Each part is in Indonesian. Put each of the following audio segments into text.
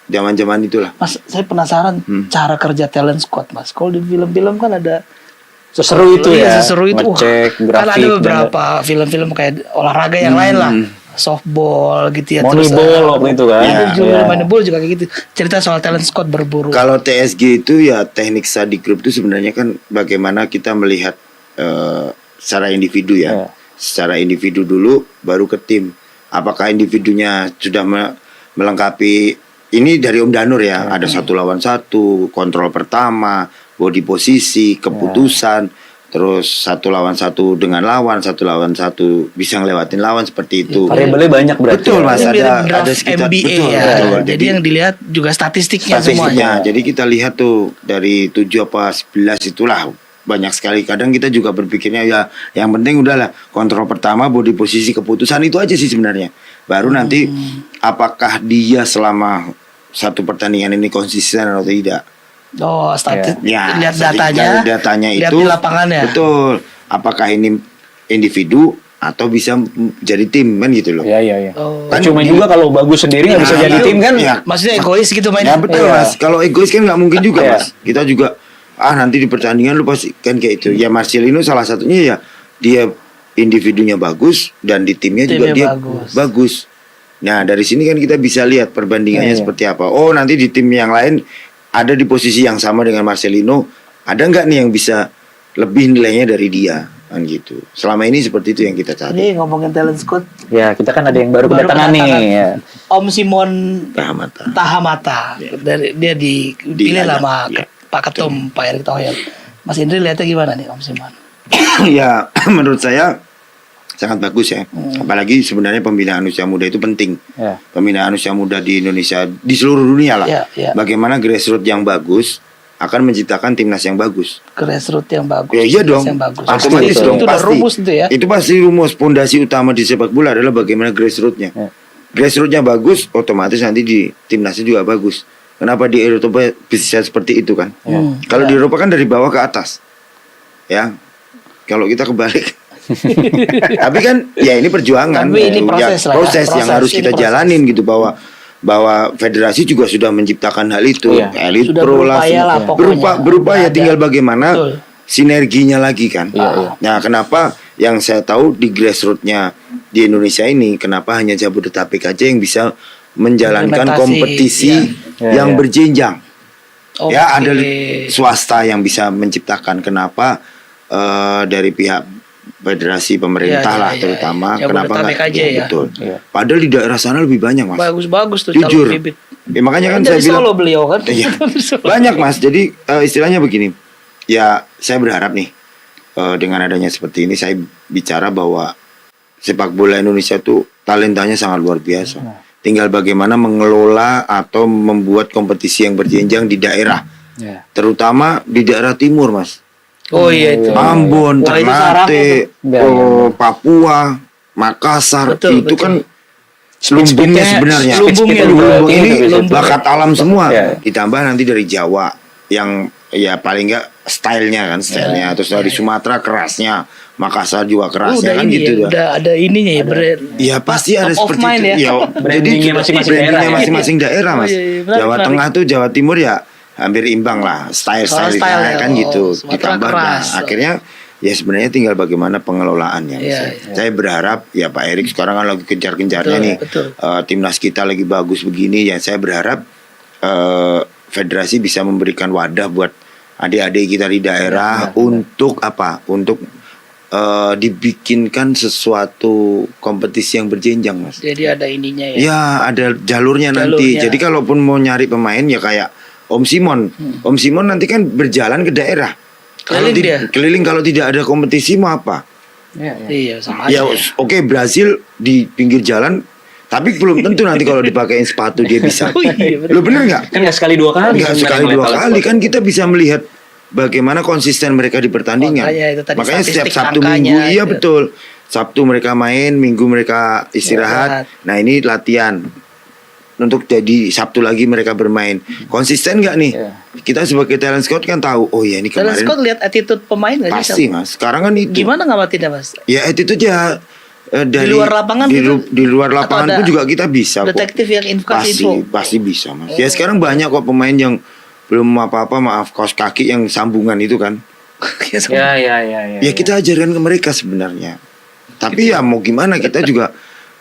zaman-zaman itulah. Mas, saya penasaran cara kerja talent squad, Mas. Kalau di film-film kan ada Seseru itu ya. seseru itu. Ngecek Kan grafik. ada beberapa film-film kayak olahraga yang lain lah. Softball gitu ya. Moneyball waktu itu kan. Ada juga Iya. Moneyball juga kayak gitu. Cerita soal talent squad berburu. Kalau TSG itu ya teknik study group itu sebenarnya kan bagaimana kita melihat secara individu ya. Iya. Secara individu dulu baru ke tim. Apakah individunya sudah melengkapi ini dari Om Danur ya. Ada 1 lawan 1, kontrol pertama, body posisi, keputusan, terus 1 lawan 1 dengan lawan, 1 lawan 1 bisa ngelewatin lawan seperti itu. Variabelnya banyak berarti. Betul, Mas. Ini mirip ada draft sekitar NBA betul, ya. betul. Jadi yang dilihat juga statistiknya semuanya. Jadi kita lihat tuh dari 7 apa 11 itulah banyak sekali. Kadang kita juga berpikirnya ya yang penting udahlah kontrol pertama, body posisi, keputusan itu aja sih sebenarnya. Baru nanti apakah dia selama satu pertandingan ini konsisten atau tidak. Oh, statistik. Ya, Lihat datanya lihat itu di lapangannya. betul. Apakah ini individu atau bisa jadi tim kan gitu loh. Iya. Oh. Kan Cuma juga kalau bagus sendiri nggak bisa Nah, jadi itu, tim kan? ya. Maksudnya egois gitu Ya mainnya. betul Iya. Mas. Kalau egois kan nggak mungkin juga Iya. Mas. Kita juga nanti di pertandingan lu pasti kan kayak itu. Ya Marcelino salah satunya ya dia individunya bagus dan di timnya juga dia bagus. Nah dari sini kan kita bisa lihat perbandingannya Iya. seperti apa. Oh nanti di tim yang lain ada di posisi yang sama dengan Marcelino. Ada nggak nih yang bisa lebih nilainya dari dia kan gitu. Selama ini seperti itu yang kita cari. Ini ngomongin talent squad. Ya kita kan ada yang baru kedatangan nih. Ya. Om Simon Tahamata. Tahamata. Dari dia dipilih Diajak, sama ya. Pak Ketum Pak Erick Thohir. Mas Indri lihatnya gimana nih Om Simon? Ya menurut saya sangat bagus ya. Apalagi sebenarnya pembinaan usia muda itu penting. Ya. Pembinaan usia muda di Indonesia di seluruh dunia lah. Ya. Bagaimana grassroots yang bagus akan menciptakan timnas yang bagus. Grassroots yang bagus. Ya iya dong. Yang bagus. Pasti Otomatis dong, itu udah pasti. rumus itu ya. Itu pasti rumus pondasi utama di sepak bola adalah bagaimana grassrootsnya. Ya. Grassrootsnya bagus, otomatis nanti di timnasnya juga bagus. Kenapa di Eropa bisa seperti itu kan? Kalau di Eropa kan dari bawah ke atas, ya. Kalau kita kebalik. Tapi kan ya ini perjuangan. Tapi ini Ya, proses lah ya. proses yang Proses, harus ini kita proses. jalanin gitu bahwa federasi juga sudah menciptakan hal itu. Iya. Elite Sudah Pro lah, berupaya lah pokoknya. berupaya Ada. tinggal bagaimana Betul. sinerginya lagi kan. Iya. Nah, kenapa yang saya tahu di grassrootsnya di Indonesia ini kenapa hanya Jabodetabek aja yang bisa menjalankan Implementasi, kompetisi iya. yang Iya. berjenjang. Oke. Ya ada swasta yang bisa menciptakan. Kenapa dari pihak federasi pemerintah Iya, lah iya, terutama iya. kenapa Jabodetabek nggak aja ya. betul. Iya. Padahal di daerah sana lebih banyak Mas. Bagus-bagus tuh Jujur. calon bibit. Ya, makanya kan Dari saya bilang Solo beliau kan. Iya. Dari Solo. banyak Mas. Jadi istilahnya begini. Ya saya berharap nih dengan adanya seperti ini saya bicara bahwa sepak bola Indonesia tuh talentanya sangat luar biasa. Tinggal bagaimana mengelola atau membuat kompetisi yang berjenjang di daerah, Ya. terutama di daerah timur, Mas. Oh iya itu. Ambon, Wah, itu sarangnya Ternate, Iya, iya. Papua, Makassar, Betul, itu betul. kan lumbungnya sebenarnya. lumbungnya, Lumbung ini lumbung. bakat alam semua. Ya. Ditambah nanti dari Jawa yang ya paling enggak stylenya kan, stylenya. Terus dari Sumatera kerasnya, Makassar juga kerasnya Udah kan ini gitu ya, dah. udah ada ininya ya, Ya pasti ada Top of seperti mind itu. ya. Brandingnya masing-masing daerah ya. masing-masing daerah, Mas. Oh, iya, iya. Menarik, Jawa menarik. Tengah tuh Jawa Timur ya hampir imbang lah, style Soal style ya. kan gitu. Sumatera Ditambah nah, keras. akhirnya ya sebenarnya tinggal bagaimana pengelolaannya. Iya, Saya berharap ya Pak Erik sekarang kan lagi kencar-kencarnya Betul, nih. betul. Timnas kita lagi bagus begini ya. Saya berharap federasi bisa memberikan wadah buat adik-adik kita di daerah untuk apa? Untuk dibikinkan sesuatu kompetisi yang berjenjang, Mas. Jadi ada ininya ya. Ya, ada jalurnya nanti. Jalurnya. Jadi kalaupun mau nyari pemain ya kayak Om Simon. Om Simon nanti kan berjalan ke daerah. Kalau Keliling dia. keliling kalau tidak ada kompetisi mau apa? Iya sama Ya aja. oke Brazil di pinggir jalan, tapi belum tentu nanti kalau dipakein sepatu dia bisa. Oh iya, betul. Lu bener nggak? Kan nggak sekali dua kali. Nggak sebenarnya sekali ngeliat dua talent kali squad. kan kita bisa melihat bagaimana konsisten mereka di pertandingan. Makanya itu tadi Makanya setiap statistik Sabtu angkanya Minggu iya itu. betul. Sabtu mereka main, Minggu mereka istirahat. Nah ini latihan. Untuk jadi Sabtu lagi mereka bermain. Konsisten nggak nih? Iya. Kita sebagai talent scout kan tahu. Oh ya ini Talent kemarin squad lihat attitude pemain nggak sih? pasti Mas. Sekarang kan itu. Gimana ngamatinnya Mas? Ya attitude ya dari luar lapangan gitu? di luar lapangan Atau ada pun juga kita bisa kok. detektif yang kasih info. Pasti bisa mas. Ya sekarang banyak kok pemain yang belum apa-apa, maaf, kaos kaki yang sambungan itu kan. Ya. Ya kita ajarkan ke mereka sebenarnya. Tapi ya mau gimana, kita juga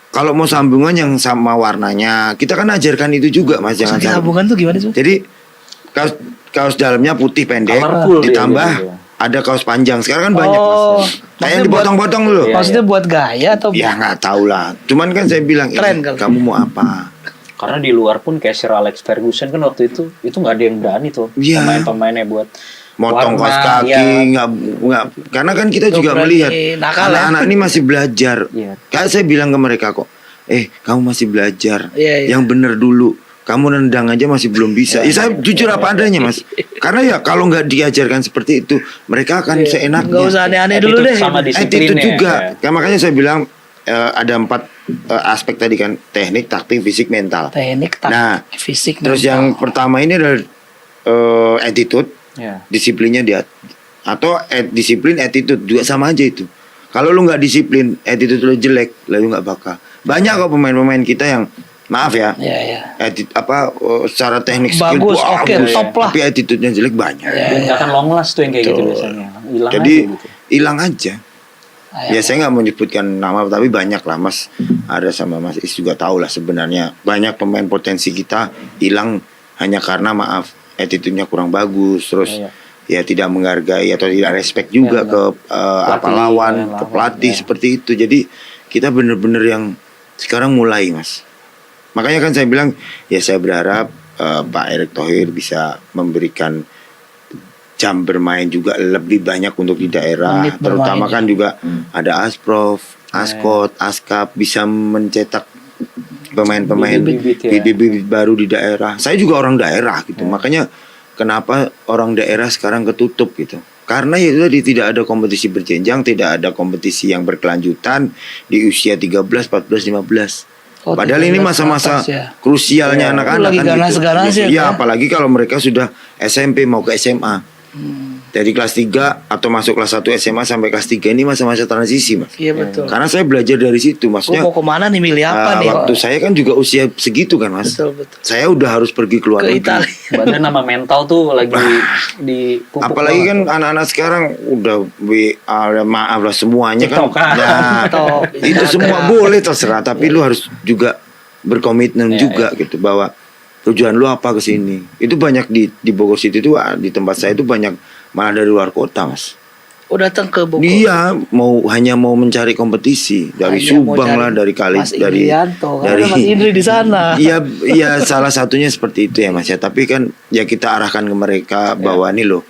kalau mau sambungan yang sama warnanya, kita kan ajarkan itu juga mas. Jangan Maksudnya sambungan tuh gimana sih? Jadi kaos dalamnya putih pendek, Colorful dia ditambah gitu. ada kaos panjang. Sekarang kan banyak mas. Kayak yang maksudnya dipotong-potong dulu. Iya. Maksudnya buat gaya atau Ya nggak tahu lah. Cuman kan saya bilang, Tren "Ini kali." kamu mau apa?" Karena di luar pun kayak Sir Alex Ferguson kan waktu itu nggak ada yang berani tuh Iya. pemain-pemainnya buat Motong warna, kaos kaki, ya. nggak, karena kan kita Nggak juga berani melihat nakal ya. anak-anak ini masih belajar. Iya. Kayak saya bilang ke mereka kok, kamu masih belajar, Iya, iya. yang bener dulu. Kamu nendang aja masih belum bisa. Saya jujur apa adanya mas. Karena ya kalau nggak diajarkan seperti itu, mereka akan seenaknya. Nggak usah aneh-aneh dulu Attitude deh. sama disiplin Attitude ya. juga. Kan makanya saya bilang ada 4 aspek tadi kan, teknik, taktik, fisik, mental. Teknik, Nah, fisik. Terus mental. yang pertama ini adalah attitude, Ya. disiplinnya dia, atau disiplin attitude juga sama aja itu. Kalau lu nggak disiplin, attitude lu jelek, lalu nggak bakal. Banyak kok pemain-pemain kita yang maaf ya, Iya. secara teknik Bagus, oke, bagus, top lah. tapi attitude-nya jelek banyak. Dan nggak akan long last tuh yang kayak gitu biasanya. Hilang Jadi aja gitu. hilang aja. Ayo. Ya saya nggak mau menyebutkan nama, tapi banyak lah mas. Ada sama Mas Is juga tahu lah sebenarnya banyak pemain potensi kita hilang hanya karena maaf attitude-nya kurang bagus, terus Iya. ya tidak menghargai atau tidak respect juga Iya, ke apa lawan, ke lawan, pelatih ya. seperti itu. Jadi kita bener-bener yang sekarang mulai mas. Makanya kan saya bilang ya saya berharap Pak Erick Thohir bisa memberikan jam bermain juga lebih banyak untuk di daerah, Menit terutama bermain, kan juga ada Asprof, Askot, Askap bisa mencetak pemain-pemain Bibit-bibit ya. bibit-bibit baru di daerah. Saya juga orang daerah gitu, makanya kenapa orang daerah sekarang ketutup gitu. Karena ya itu tadi tidak ada kompetisi berjenjang, tidak ada kompetisi yang berkelanjutan di usia 13, 14, 15. Oh, Padahal ini 13 masa-masa ke atas ya. krusialnya Iya. anak-anak Lagi kan gitu. ganas-ganasnya Iya, kan? apalagi kalau mereka sudah SMP mau ke SMA. Dari kelas 3 atau masuk kelas 1 SMA sampai kelas 3 ini masa-masa transisi, Mas. Iya betul. Karena saya belajar dari situ, Gua maksudnya mau kemana nih, milih apa nih? waktu saya kan juga usia segitu kan, Mas. Betul. Saya udah harus pergi keluar Ke negeri. Italia. Badan sama mental tuh lagi di pupuk Apalagi banget kan tuh. anak-anak sekarang udah maaf lah semuanya kan. TikTok, ah. Nah, TikTok, itu semua Instagram. boleh terserah, tapi lu harus juga berkomitmen Iya, juga gitu bahwa tujuan lu apa ke sini. Itu banyak di Bogor City itu, di tempat saya itu banyak malah dari luar kota, Mas. Oh, datang ke Bogor. Dia hanya mau mencari kompetisi dari Hanya mau Subang cari lah, dari Kali, Mas dari Indrianto, karena Mas Indri di sana. Iya, salah satunya seperti itu ya Mas ya. Tapi kan ya kita arahkan ke mereka bahwa nih loh,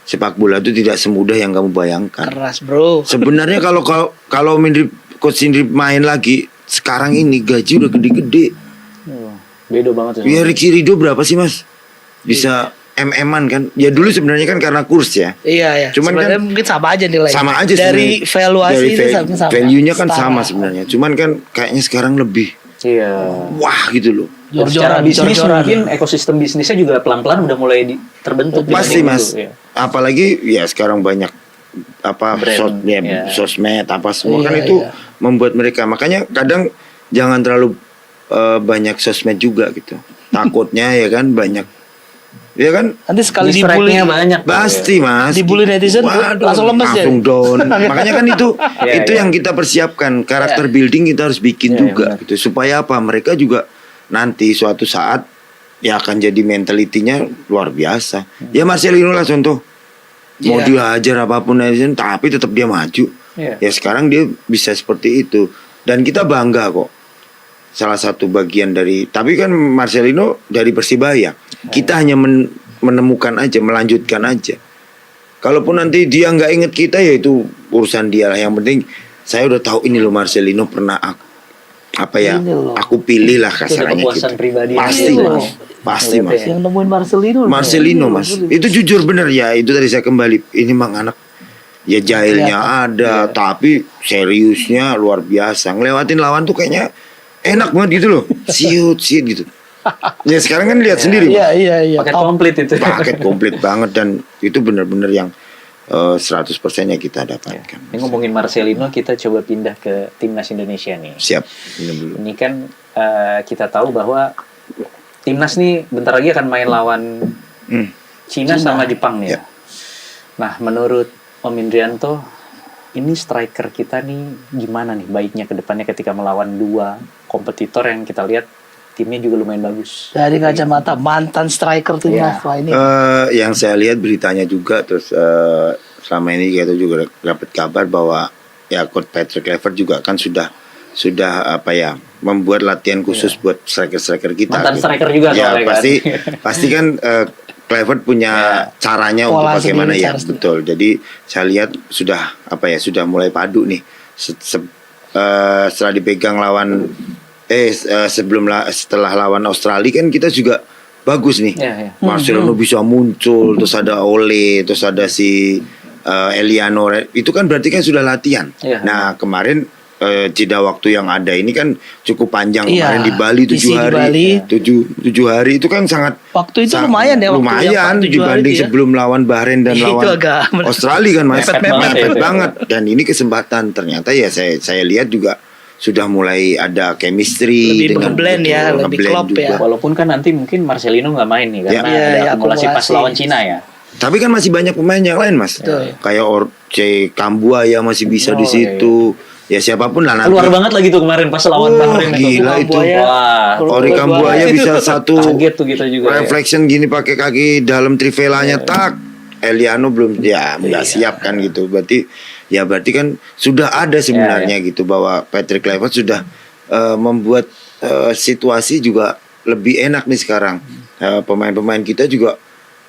sepak bola itu tidak semudah yang kamu bayangkan. Keras, Bro. Sebenarnya kalau Coach Indri main lagi sekarang ini gaji udah gede-gede. Beda banget Ya Ricky Ridho berapa sih Mas? Bisa MM-an kan? Ya dulu sebenarnya kan karena kurs ya. Iya. Cuman Sebenarnya kan mungkin sama aja nilainya. Sama aja dari sebenarnya. valuasi Dari itu sama. value-nya kan Setara. sama sebenarnya. Cuman kan kayaknya sekarang lebih Iya. wah gitu loh. Secara bisnis jor-joran. mungkin ekosistem bisnisnya juga pelan-pelan udah mulai terbentuk. Pasti dibanding Mas. dulu, ya. Apalagi ya sekarang banyak Brand, ya. sosmed apa semua kan Iya, itu iya. membuat mereka. Makanya kadang jangan terlalu banyak sosmed juga gitu. Takutnya ya kan banyak. Ya kan? Nanti sekali Easter dibully egg-nya banyak tuh, Pasti Mas. Dibully netizen, langsung lemes ya? langsung down. Makanya kan itu Iya, itu iya. yang kita persiapkan. Karakter building kita harus bikin Iya, juga benar. gitu. Supaya apa? Mereka juga nanti suatu saat ya akan jadi mentalitinya luar biasa. Ya Marcelino lah contoh. Mau Iya. dihajar apapun netizen tapi tetap dia maju. Iya. Ya sekarang dia bisa seperti itu. Dan kita bangga kok. Salah satu bagian dari, tapi kan Marcelino dari Persibaya. Kita hanya menemukan aja, melanjutkan aja. Kalaupun nanti dia nggak inget kita ya itu urusan dia lah. Yang penting saya udah tahu ini loh Marcelino pernah Ini loh. aku pilih lah Itu udah kasarnya kepuasan gitu. pribadi. Pasti Ini Mas. loh. Pasti Ngeliatnya Mas. ya. Yang nemuin Marcelino. Marcelino Mas. Itu jujur bener ya. Itu tadi saya kembali. Ini mang anak. Ya jahilnya ada, tapi seriusnya luar biasa. Ngelewatin lawan tuh kayaknya enak banget gitu loh. Siut gitu. Ya sekarang kan lihat sendiri. Mas. Iya. Paket komplit itu. Paket komplit banget dan itu bener-bener yang 100% kita Ya. dapatkan. Ini ngomongin Marcelino, kita coba pindah ke timnas Indonesia nih. Siap. Ini dulu. Ini kan kita tahu bahwa timnas nih bentar lagi akan main lawan Cina sama Jepang nih. Ya. Nah, menurut Om Indrianto, ini striker kita nih gimana nih baiknya ke depannya ketika melawan dua kompetitor yang kita lihat timnya juga lumayan bagus. Dari kacamata mantan striker timnas, wah ini Yang saya lihat beritanya juga, terus selama ini kita juga dapat kabar bahwa ya Coach Patrick Kluivert juga kan sudah apa ya, membuat latihan khusus buat striker kita. Mantan striker juga ya soalnya pasti kan Kluivert punya caranya untuk Pola bagaimana sendiri, ya, cara sendiri. betul. Jadi saya lihat sudah mulai padu nih. Setelah dipegang lawan setelah lawan Australia kan kita juga bagus nih. Ya. Marcelino bisa muncul, terus ada Ole, terus ada si Eliano. Itu kan berarti kan sudah latihan. Iya. Nah, kemarin jeda waktu yang ada ini kan cukup panjang. Iya, Kemarin di Bali 7 isi di hari. Bali. 7 hari itu kan sangat waktu itu lumayan ya, waktu lumayan yang 7 hari dibanding itu ya. sebelum lawan Bahrain dan Itu lawan agak Australia kan Mas. Mepet banget Mepet ya. banget. Dan ini kesempatan ternyata ya saya lihat juga sudah mulai ada chemistry Lebih dengan ngeblend ya, betul, lebih ngeblend klop juga. ya. Walaupun kan nanti mungkin Marcelino nggak main nih karena Ya, ada ya, akumulasi pas akumulasi. lawan Cina ya. Tapi kan masih banyak pemain yang lain Mas. Betul. Kayak Orce Kambuaya masih bisa Oh, di situ. Ya siapapun lah nanti. Keluar banget lagi tuh kemarin pas lawan Bahrain gila itu. Wah, Ori Kambuaya bisa satu kaget tuh kita juga. Ya. reflection gini pakai kaki dalam trivelanya tak. Eliano belum nggak siap kan gitu. Berarti kan sudah ada sebenarnya gitu bahwa Patrick Kluivert sudah membuat situasi juga lebih enak nih sekarang. Pemain-pemain kita juga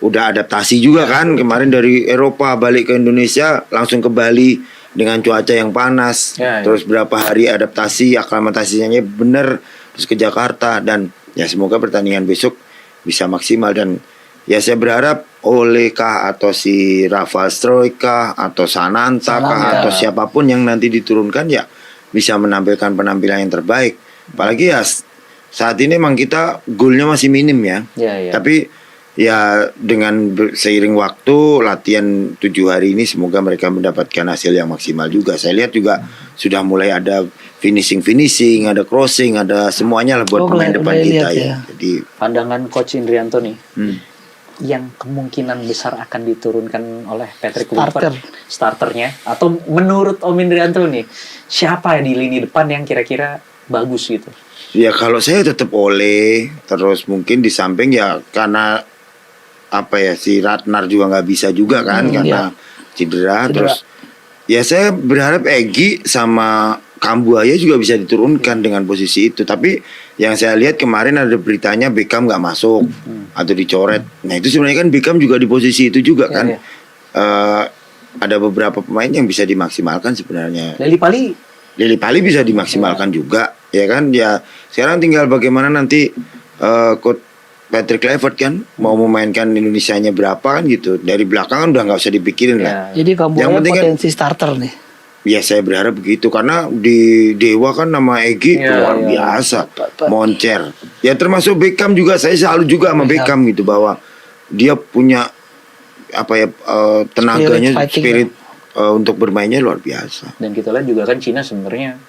udah adaptasi juga kan, kemarin dari Eropa balik ke Indonesia langsung ke Bali dengan cuaca yang panas. Ya. Terus berapa hari adaptasi, aklimatasinya bener, terus ke Jakarta. Dan ya semoga pertandingan besok bisa maksimal. Dan ya saya berharap Ole kah atau si Rafael Struijk kah atau Sananta kah atau siapapun yang nanti diturunkan ya bisa menampilkan penampilan yang terbaik. Apalagi ya saat ini emang kita goalnya masih minim ya. Ya. Tapi ya dengan seiring waktu latihan 7 hari ini semoga mereka mendapatkan hasil yang maksimal juga. Saya lihat juga sudah mulai ada finishing, ada crossing, ada semuanya lah buat pemain depan kita ya. Jadi Pandangan Coach Indrianto nih, yang kemungkinan besar akan diturunkan oleh Patrick Kluivert starternya, atau menurut Om Indrianto nih siapa di lini depan yang kira-kira bagus gitu? ya kalau saya tetap Ole, terus mungkin di samping ya karena apa ya si Ratnar juga nggak bisa juga kan karena cedera. Terus ya saya berharap Egy sama Kambuaya juga bisa diturunkan dengan posisi itu. Tapi yang saya lihat kemarin ada beritanya Beckham nggak masuk atau dicoret. Nah itu sebenarnya kan Beckham juga di posisi itu juga kan. Ada beberapa pemain yang bisa dimaksimalkan sebenarnya. Lili Pali bisa dimaksimalkan juga ya kan. Ya sekarang tinggal bagaimana nanti Coach Patrick Kluivert kan mau memainkan Indonesianya berapa kan gitu. Dari belakang kan udah nggak usah dipikirin lah. Jadi kamu Yang penting kan- potensi starter nih. Ya saya berharap begitu karena di Dewa kan nama Egy luar biasa, moncer. Ya termasuk Beckham juga, saya selalu juga sama Beckham gitu bahwa dia punya apa ya tenaganya, spirit untuk bermainnya luar biasa. Dan kita lihat juga kan Cina sebenarnya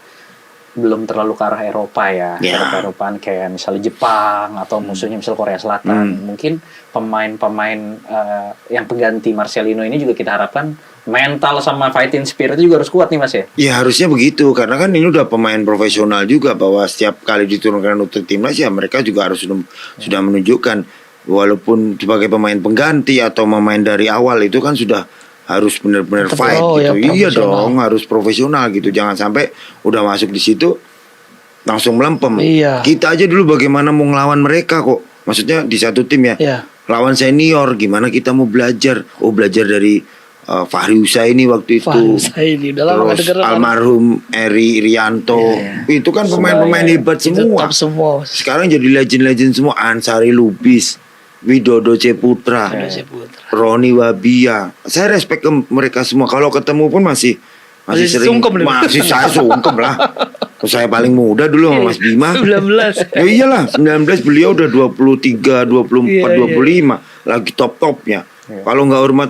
belum terlalu ke arah Eropa ya. Eropa-Eropaan kayak misalnya Jepang atau musuhnya misalnya Korea Selatan. Mungkin pemain-pemain yang pengganti Marcelino ini juga kita harapkan mental sama fighting spirit juga harus kuat nih Mas ya. Ya harusnya begitu karena kan ini udah pemain profesional juga bahwa setiap kali diturunkan untuk timnas ya mereka juga harus sudah menunjukkan walaupun sebagai pemain pengganti atau pemain dari awal itu kan sudah harus benar-benar fight gitu. Iya dong, harus profesional gitu. Jangan sampai udah masuk di situ langsung melempem. Iya. Kita aja dulu bagaimana mau ngelawan mereka kok. Maksudnya di satu tim ya. Iya. Lawan senior gimana kita mau belajar? Oh, belajar dari Fahri Husaini waktu itu. Fahri Husaini udah lama Terus denger almarhum Eri Irianto. Itu kan pemain-pemain hebat semua. Top semua. Sekarang jadi legend-legend semua. Ansari Lubis, Widodo Ceputra, Roni Wabia. Saya respect ke mereka semua. Kalau ketemu pun masih sering sungkem masih saya sungkem lah. Saya paling muda dulu sama Mas Bima. 19. Ya iyalah, 19 beliau udah 23, 24, 25 lagi top-topnya. Kalau nggak hormat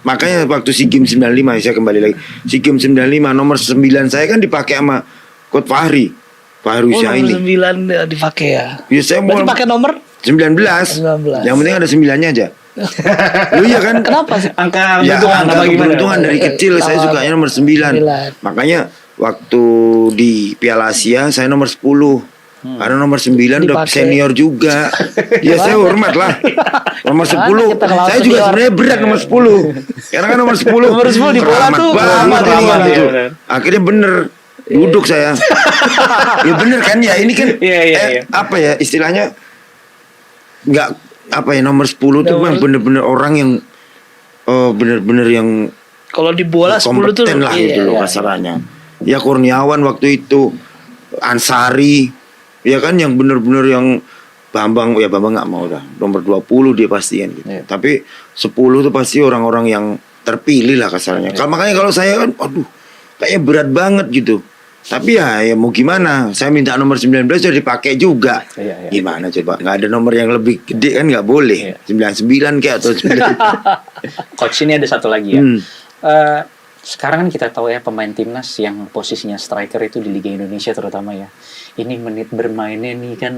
makanya waktu SEA Games 95 saya kembali lagi. SEA Games 95 nomor 9 saya kan dipakai sama Coach Fahri nomor Husaini. 9 dipakai ya. Ya saya mau Berarti pakai nomor 19. 19. Yang penting ada 9-nya aja. Lu iya kan? kenapa sih? Angka Ya, keberuntungan angka apa gimana? keberuntungan dari kecil saya sukanya nomor 9. 9. Makanya waktu di Piala Asia saya nomor 10. Karena nomor 9 udah Dipakai. senior juga. Ya saya hormat lah. Nomor 10. kita kalau Saya juga senior. sebenarnya berat nomor 10. Karena kan nomor 10. Nomor 10 di bola keramat tuh banget, keramat keramat ini, gitu. benar. Akhirnya bener. Duduk saya. Ya bener kan ya ini kan Iya. apa ya istilahnya nggak apa ya nomor 10 tuh kan bener-bener orang yang bener-bener yang Kalau di bola 10 tuh kompeten lah gitu loh kasarannya. Ya Kurniawan waktu itu, Ansari, ya kan yang bener-bener yang Bambang nggak mau dah. Nomor 20 dia pasti kan gitu. Iya. Tapi 10 tuh pasti orang-orang yang terpilih lah kasarnya. Makanya kalau saya kan aduh kayaknya berat banget gitu. Tapi ya mau gimana? Saya minta nomor 19 sudah dipakai juga. Iya. Gimana coba? Nggak ada nomor yang lebih gede kan nggak boleh. 99 kayak atau 9. Coach ini ada satu lagi ya. Hmm. Sekarang kan kita tahu ya pemain timnas yang posisinya striker itu di Liga Indonesia terutama ya. Ini menit bermainnya nih kan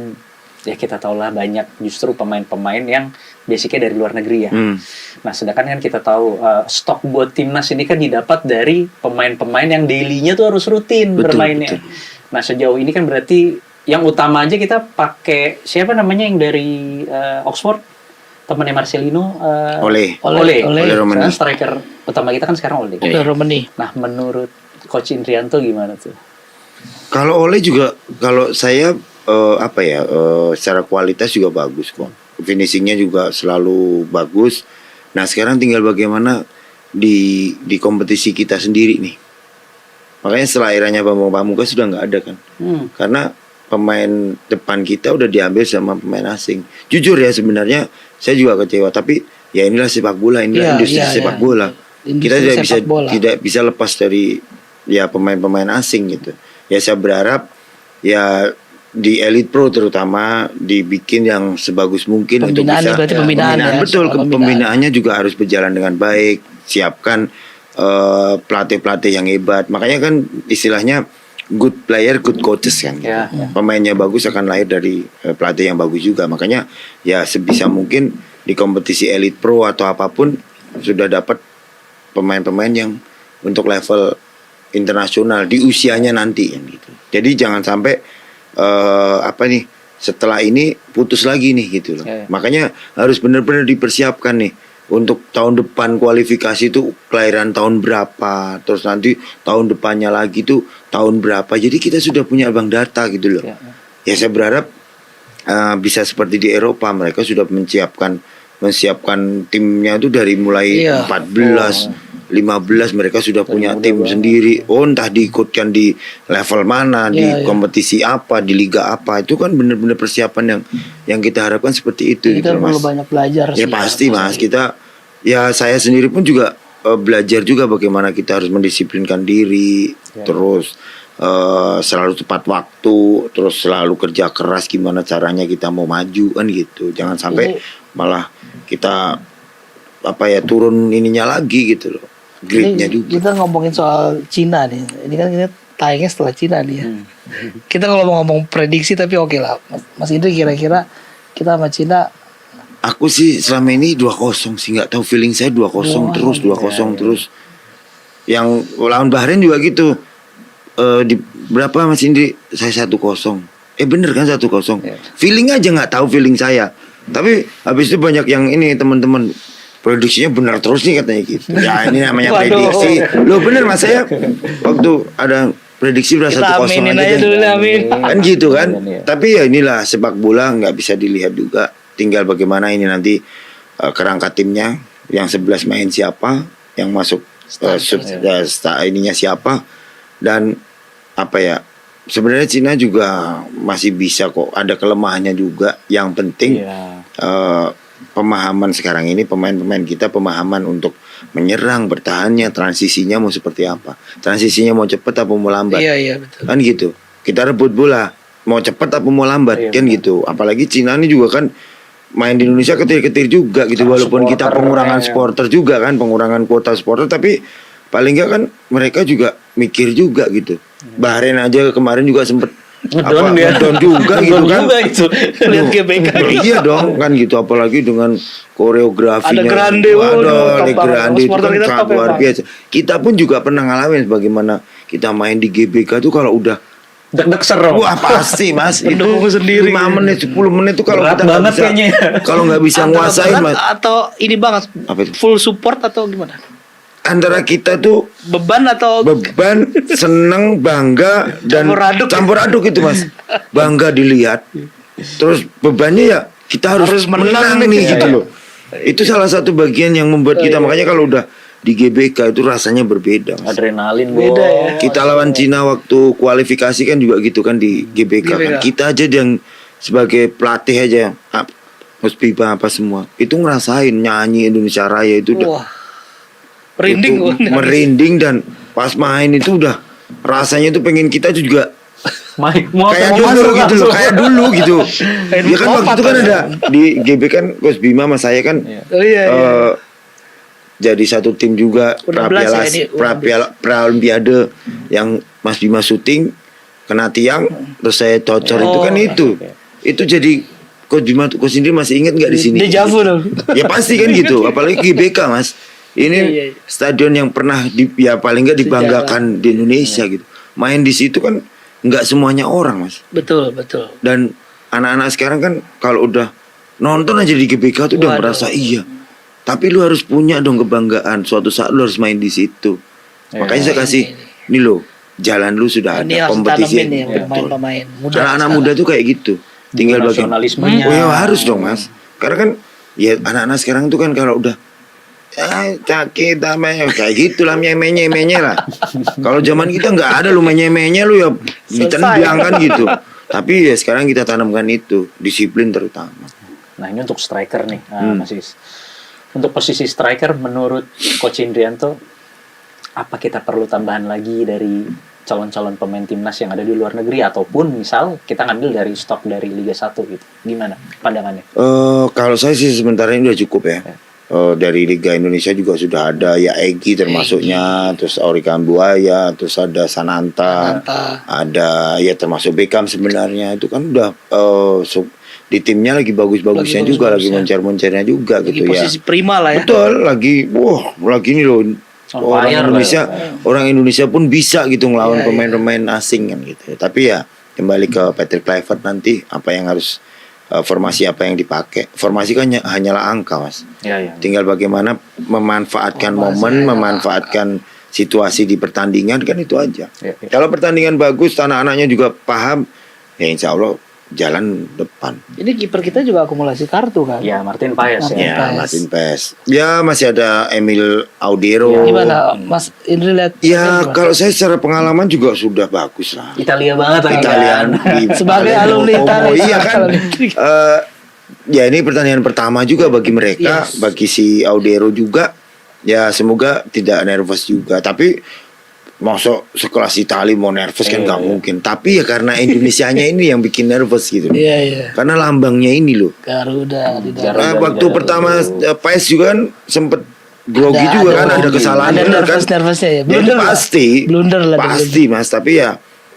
ya kita tahu lah banyak justru pemain-pemain yang basicnya dari luar negeri ya. Nah sedangkan kan kita tahu stok buat timnas ini kan didapat dari pemain-pemain yang daily-nya tuh harus rutin bermainnya. Betul. Nah sejauh ini kan berarti yang utama aja kita pakai siapa namanya yang dari Oxford, temannya Marcelino, Ole Sekarang Romani. striker utama kita kan sekarang Ole. Udah Romani. Nah menurut Coach Indrianto gimana tuh? Kalau Ole juga kalau saya secara kualitas juga bagus kok. Finishingnya juga selalu bagus. Nah sekarang tinggal bagaimana di kompetisi kita sendiri nih. Makanya setelah eranya Bambang Pamungkas sudah nggak ada kan. Karena pemain depan kita udah diambil sama pemain asing. Jujur ya sebenarnya saya juga kecewa. Tapi ya inilah sepak bola, inilah industri sepak bola. Kita tidak bisa lepas dari ya pemain-pemain asing gitu. Ya saya berharap ya di Elite Pro terutama dibikin yang sebagus mungkin untuk bisa pembinaan ya, betul pembinaannya juga harus berjalan dengan baik, siapkan pelatih-pelatih yang hebat. Makanya kan istilahnya good player good coaches kan. Pemainnya bagus akan lahir dari pelatih yang bagus juga. Makanya ya sebisa mungkin di kompetisi Elite Pro atau apapun sudah dapat pemain-pemain yang untuk level internasional di usianya nanti kan gitu. Jadi jangan sampai setelah ini putus lagi nih gitu loh. Makanya harus benar-benar dipersiapkan nih untuk tahun depan kualifikasi itu kelahiran tahun berapa, terus nanti tahun depannya lagi tuh tahun berapa. Jadi kita sudah punya bank data gitu loh. Ya saya berharap bisa seperti di Eropa, mereka sudah menyiapkan timnya itu dari mulai 14 15 mereka sudah punya tim sendiri. Entah diikutkan di level mana, di kompetisi apa, di liga apa. Itu kan benar-benar persiapan yang kita harapkan seperti itu kita gitu, perlu Mas. banyak belajar Ya pasti Mas, kita ya saya sendiri pun juga belajar juga bagaimana kita harus mendisiplinkan diri, terus selalu tepat waktu, terus selalu kerja keras gimana caranya kita mau maju kan gitu. Jangan sampai malah kita turun ininya lagi gitu loh. Gridnya juga. Kita ngomongin soal Cina nih. Ini kan kita tayangnya setelah Cina nih ya. Kita kalau mau ngomong prediksi tapi oke lah. Mas Indri kira-kira kita sama Cina. Aku sih selama ini 2-0 sih, nggak tahu feeling saya 2-0 terus 2-0 terus. Yang lawan Bahrain juga gitu. Di berapa Mas Indri? Saya 1-0. Bener kan 1-0. Feeling aja nggak tahu feeling saya. Tapi habis itu banyak yang ini teman-teman prediksinya benar terus nih katanya gitu. Ya ini namanya prediksi. Loh bener Mas, saya waktu ada prediksi udah 1-0 aja dulu, amin. Kan gitu kan. Tapi ya inilah sepak bola, nggak bisa dilihat juga. Tinggal bagaimana ini nanti kerangka timnya, yang 11 main siapa, yang masuk ininya siapa, dan sebenarnya Cina juga masih bisa kok, ada kelemahannya juga. Yang penting pemahaman sekarang ini pemain-pemain kita pemahaman untuk menyerang, bertahannya, transisinya mau seperti apa, transisinya mau cepat apa mau lambat, betul. Kan gitu. Kita rebut bola mau cepat apa mau lambat, kan gitu. Apalagi Cina ini juga kan main di Indonesia ketir-ketir juga gitu, Karena walaupun kita supporter, pengurangan ya. supporter juga kan, pengurangan kuota supporter, tapi paling enggak kan mereka juga mikir juga gitu. Bahrain aja kemarin juga sempet Ngedon dia. ngedon juga gitu Ngedon kan. juga itu. Lihat GBK. Iya dong kan gitu, apalagi dengan koreografinya. Ada Grande, Waduh, waduh, Le top banget. Grande itu Supporter kan kita sangat top ya, luar Pak. biasa. Kita pun juga pernah ngalamin bagaimana kita main di GBK tuh kalau udah Deg-deg serem. wah pasti mas itu Pendukung sendiri. 5 menit 10 menit tuh kalau Berat kita nggak banget bisa, kayaknya. kalau nggak bisa Antara nguasain berat mas, atau ini banget Apa itu? full support atau gimana? antara kita tuh Beban atau beban, seneng, bangga, dan Campur aduk. itu mas. Bangga dilihat, terus bebannya ya kita harus menang nih ya, gitu ya. loh. Itu salah satu bagian yang membuat kita, makanya kalau udah di GBK itu rasanya berbeda mas. Adrenalin Beda ya. Kita lawan Cina waktu kualifikasi kan juga gitu kan di GBK kan. GBK. Kita aja yang sebagai pelatih aja, Mas Pipa apa semua, itu ngerasain nyanyi Indonesia Raya itu udah wah. Merinding itu gua. merinding, dan pas main itu udah rasanya tuh pengen kita juga Mike mau kayak mau dulu masuk gitu loh, langsung. kayak dulu gitu. Ya kan waktu itu kan lompat, ada di GB kan Coach Bima sama saya kan Oh iya, iya. jadi satu tim juga U16 pra-piala ya, ini pra-olimpiade yang Mas Bima syuting kena tiang terus saya cocor itu kan itu jadi Coach Bima Coach Indri masih ingat nggak di sini? Deja vu dong. Ya pasti kan gitu, apalagi GBK mas. Ini Iya, iya. stadion yang pernah ya paling nggak dibanggakan di Indonesia gitu. Main di situ kan nggak semuanya orang mas. Betul, betul. Dan anak-anak sekarang kan kalau udah nonton aja di GBK tuh udah Waduh. merasa iya. Tapi lu harus punya dong kebanggaan. Suatu saat lu harus main di situ. Ya. Makanya saya kasih ini loh, jalan lu sudah Ini ada harus kompetisi. tanamin nih Betul. pemain-pemain muda. Anak-anak muda tuh kayak gitu. Tinggal bagaimana. Nasionalismenya. Oh ya harus dong mas. Karena kan ya anak-anak sekarang tuh kan kalau udah sakit kayak gitu lah nyemenya lah. Kalau zaman kita nggak ada lu menyemenya lu ya ditendang kan gitu. Tapi ya sekarang kita tanamkan itu disiplin terutama. Nah ini untuk striker nih, Mas Is. Untuk posisi striker menurut Coach Indrianto, apa kita perlu tambahan lagi dari calon-calon pemain timnas yang ada di luar negeri, ataupun misal kita ngambil dari stok dari Liga 1 gitu? Gimana pandangannya? Kalau saya sih sementara ini udah cukup ya. Dari Liga Indonesia juga sudah ada ya Egy termasuknya, terus Auri Kambuaya, terus ada Sananta, ada ya termasuk Beckham sebenarnya itu kan udah di timnya lagi bagus-bagusnya Lagi juga, lagi bagus-bagusnya. moncer-moncernya juga Lagi gitu ya. posisi prima lah ya. Betul, lagi ini loh. Orang fire Indonesia, orang Indonesia pun bisa gitu ngelawan Iya, pemain-pemain asing kan gitu. Tapi ya kembali ke Patrick Kluivert nanti apa yang harus formasi apa yang dipakai. Formasi kan hanyalah angka mas. Ya. Tinggal bagaimana memanfaatkan momen, memanfaatkan situasi di pertandingan kan itu aja. Ya. Kalau pertandingan bagus, anak-anaknya juga paham, ya insya Allah jalan depan. Ini kiper kita juga akumulasi kartu kan. Ya, Martin Paes Martin ya. Ya, Paes. Martin Paes. Ya masih ada Emil Audero. Gimana Mas Indri lihat? Ya gimana? kalau saya secara pengalaman juga sudah bagus lah. Italia banget lagi Italian kan. di Sebagai Palermo, alumni Como. Italia. Iya kan. Ya ini pertandingan pertama juga bagi mereka, Yes. bagi si Audero juga. Ya semoga tidak nervous juga. Tapi masuk sekelas Italia mau nervous kan nggak mungkin. Tapi ya karena Indonesianya ini yang bikin nervous gitu. Iya, iya. Karena lambangnya ini loh. Garuda di dalam. Garuda. Waktu pertama Paes juga kan sempet grogi juga kan, ada kesalahan Ada bener kan. nervous-nervousnya ya. Ya, itu Blunder lah. pasti. Blunder lah. Pasti mas, tapi ya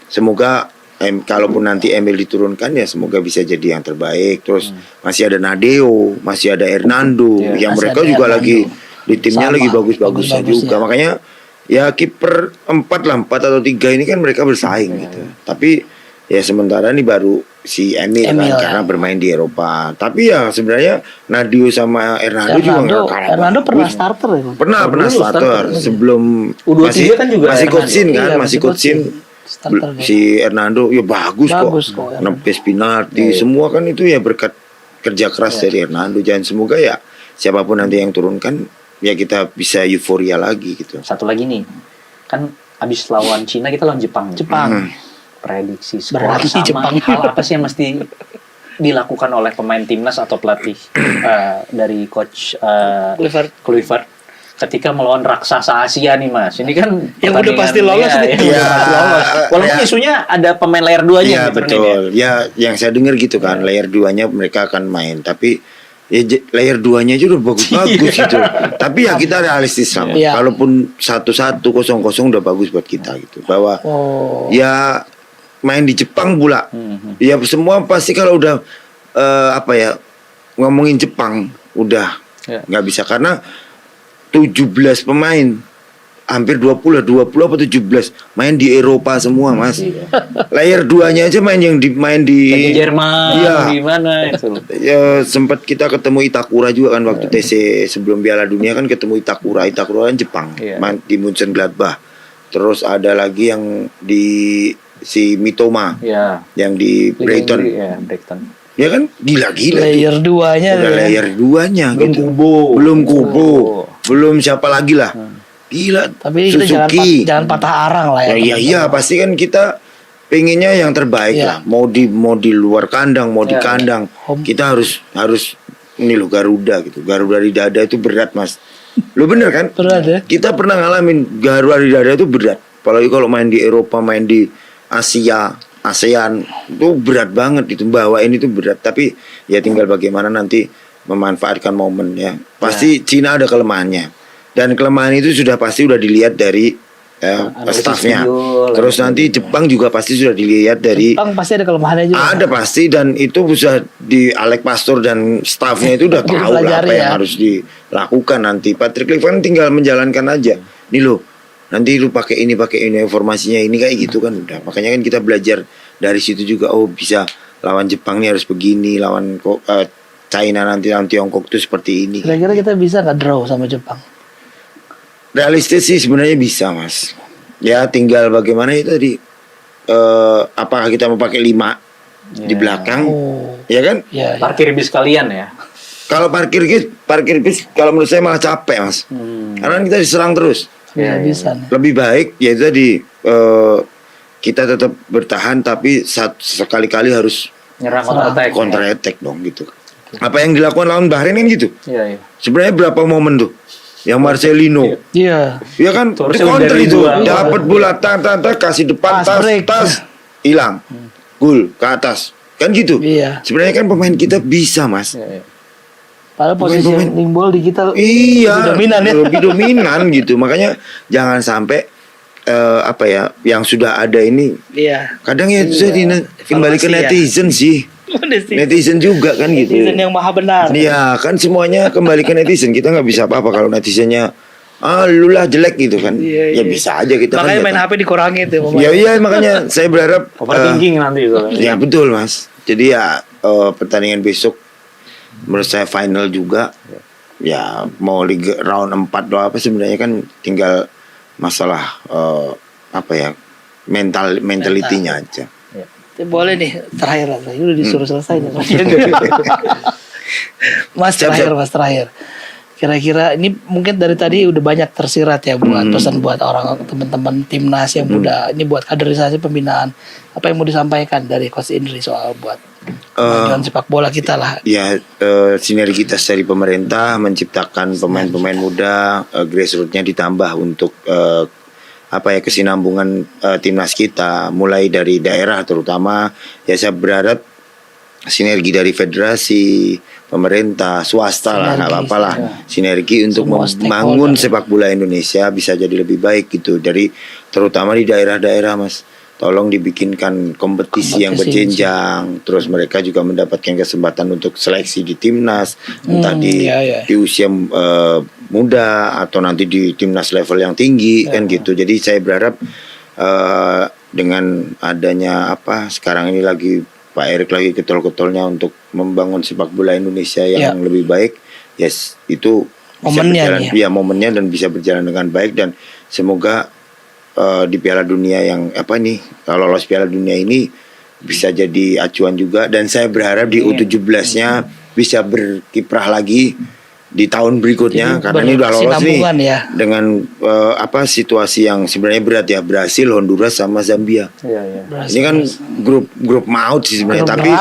semoga kalaupun nanti Emil diturunkan ya semoga bisa jadi yang terbaik. Terus masih ada Nadeo, masih ada Hernando, Ya, yang masih mereka ada juga Hernando. lagi di timnya Sama, lagi bagus-bagusnya bagus-bagusnya. juga. Makanya ya kiper 4 atau 3 ini kan mereka bersaing gitu. Tapi ya sementara ini baru si Emil kan Emil, karena ya. bermain di Eropa. Tapi ya sebenarnya Nadeo sama Hernando juga nggak kalah. Hernando pernah bagus. starter ya. Pernah Dulu starter starter. sebelum U23 kan juga masih Hernando. coachin kan, Iya, masih coachin. Starter dia. Si Hernando ya bagus Bagus kok. kok, Nempes penalti semua kan itu ya berkat kerja keras dari Hernando. Jangan semoga ya siapapun nanti yang turunkan ya kita bisa euforia lagi gitu. Satu lagi nih, kan abis lawan Cina kita lawan Jepang. Jepang. Prediksi skor Berat nih sama Jepang. hal apa sih yang mesti dilakukan oleh pemain timnas atau pelatih dari coach Kluivert ketika melawan raksasa Asia nih mas. Ini kan Yang udah pasti lolos nih. Yang Iya. udah pasti lolos. Walaupun Ya. isunya ada pemain layer 2-nya Iya gitu betul. Ya yang saya dengar gitu kan, layer 2-nya mereka akan main. Tapi Ya layer 2-nya aja udah bagus-bagus gitu. Tapi ya kita realistis lah. Iya. Kalaupun 1-1 0-0 udah bagus buat kita gitu. Bahwa ya main di Jepang pula. Ya semua pasti kalau udah apa ya ngomongin Jepang udah nggak bisa karena 17 pemain hampir 20 apa 17 main di Eropa semua Mas. Layer 2-nya aja main di Di Jerman, iya. di mana itu. Ya sempat kita ketemu Itakura juga kan waktu TC sebelum Piala Dunia kan ketemu Itakura kan Jepang. Main di Mönchengladbach. Terus ada lagi yang di si Mitoma. Yang di Brighton. Brighton. Ya kan gila-gila. Layer 2-nya udah layer 2-nya Belum gitu. Kubo. Belum siapa lagi lah. Gila. Tapi kita Suzuki. jangan patah arang lah ya. Iya pasti kan kita pengennya yang terbaik lah. Mau di luar kandang, mau di kandang. Kita harus ini loh Garuda gitu. Garuda di dada itu berat Mas. Lo bener kan? Berat ya. Kita pernah ngalamin Garuda di dada itu berat. Apalagi kalau main di Eropa, main di Asia, ASEAN itu berat banget itu bawain itu berat. Tapi ya tinggal bagaimana nanti memanfaatkan momen ya. Pasti Cina ada kelemahannya. Dan kelemahan itu sudah dilihat dari staffnya. Terus nanti Jepang juga pasti sudah dilihat dari Jepang pasti ada kelemahannya juga. ada pasti dan itu bisa di Alex Pastor dan staffnya itu udah tahu lah apa yang harus dilakukan nanti. Patrick Clifford tinggal menjalankan aja. Nih lo, nanti lu pakai ini informasinya ini kayak gitu kan udah. Makanya kan kita belajar dari situ juga. Oh bisa lawan Jepang nih harus begini, lawan China nanti Tiongkok itu seperti ini. Kira-kira kita bisa nggak draw sama Jepang? Realistis sih sebenarnya bisa Mas. Ya tinggal bagaimana itu tadi. Apakah kita mau pakai 5 di belakang? Ya kan? Parkir bis kalian ya. Kalau parkir bis kalau menurut saya malah capek Mas. Karena kita diserang terus. Bisa. Lebih baik ya itu tadi kita tetap bertahan tapi sekali-kali harus Nyerang counter attack dong gitu. Apa yang dilakukan lawan Bahrain kan gitu. Iya. Sebenarnya berapa momen tuh? Yang Marcelino. Iya. Ya kan di counter itu dapat bola kasih depan tas hilang. Gol ke atas. Kan gitu. Iya. Sebenarnya kan pemain kita bisa, Mas. Padahal posisi nimbol di kita lebih dominan gitu. Makanya jangan sampai yang sudah ada ini. Iya. Kadang ya saya kembali ke netizen sih. Netizen juga kan gitu. Netizen yang maha benar. Iya kan semuanya kembali ke netizen. Kita nggak bisa apa-apa kalau netizennya lu lah jelek gitu kan. Ya bisa aja kita. Makanya main HP dikurangi tuh. Iya makanya saya berharap overthinking nanti itu. Ya betul Mas. Jadi ya pertandingan besok menurut saya final juga. Ya mau liga round 4 doang apa sebenarnya kan tinggal masalah mentalitinya aja. Boleh nih terakhir lah, udah disuruh selesai nih. Mas terakhir. Kira-kira ini mungkin dari tadi udah banyak tersirat ya buat pesan buat orang teman-teman timnas yang muda. Ini buat kaderisasi pembinaan. Apa yang mau disampaikan dari Coach Indri soal buat kemajuan sepak bola kita lah? Ya sinergitas dari pemerintah menciptakan pemain-pemain muda, grassrootsnya ditambah untuk kesinambungan timnas kita mulai dari daerah terutama ya saya berharap sinergi dari federasi, pemerintah, swasta lah nggak apa-apa lah sinergi untuk membangun sepak bola Indonesia bisa jadi lebih baik gitu dari terutama di daerah-daerah Mas. Tolong dibikinkan kompetisi yang berjenjang, terus mereka juga mendapatkan kesempatan untuk seleksi di timnas, entah di usia muda atau nanti di timnas level yang tinggi kan gitu. Jadi saya berharap dengan adanya sekarang ini lagi Pak Erik lagi ketol-ketolnya untuk membangun sepak bola Indonesia yang lebih baik, itu momennya momennya dan bisa berjalan dengan baik dan semoga di Piala Dunia yang lolos Piala Dunia ini bisa jadi acuan juga dan saya berharap di U17-nya bisa berkiprah lagi di tahun berikutnya karena ini udah lolos nih dengan situasi yang sebenarnya berat ya Brasil, Honduras sama Zambia. Ini kan grup maut sih sebenarnya tapi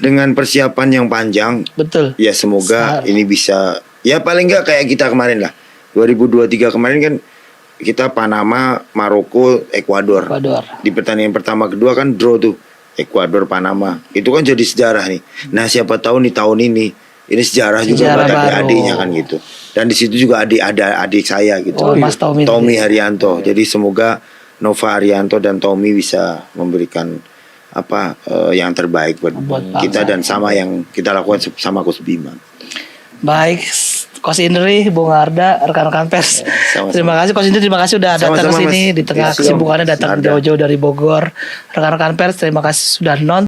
dengan persiapan yang panjang. Betul. Ya semoga ini bisa ya paling nggak kayak kita kemarin lah 2023 kemarin kan kita Panama, Maroko, Ekuador. Di pertandingan pertama kedua kan draw tuh Ekuador Panama. Itu kan jadi sejarah nih. Nah, siapa tahu nih tahun ini ini sejarah juga Sejarah buat baru. adik-adiknya kan gitu. Dan di situ juga ada adik saya gitu. Oh, Mas Tommy. Tommy Haryanto. Jadi semoga Nova Haryanto dan Tommy bisa memberikan yang terbaik buat Buat kita bangsa. dan sama yang kita lakukan sama Coach Bima. Baik, Coach Indri, Bung Arda, rekan-rekan pers. sama-sama. Terima kasih Coach Indri, terima kasih udah datang ke Sama-sama, sini Mas. di tengah Iya, kesibukannya Om. datang Arda. jauh-jauh dari Bogor. Rekan-rekan pers, terima kasih sudah nonton.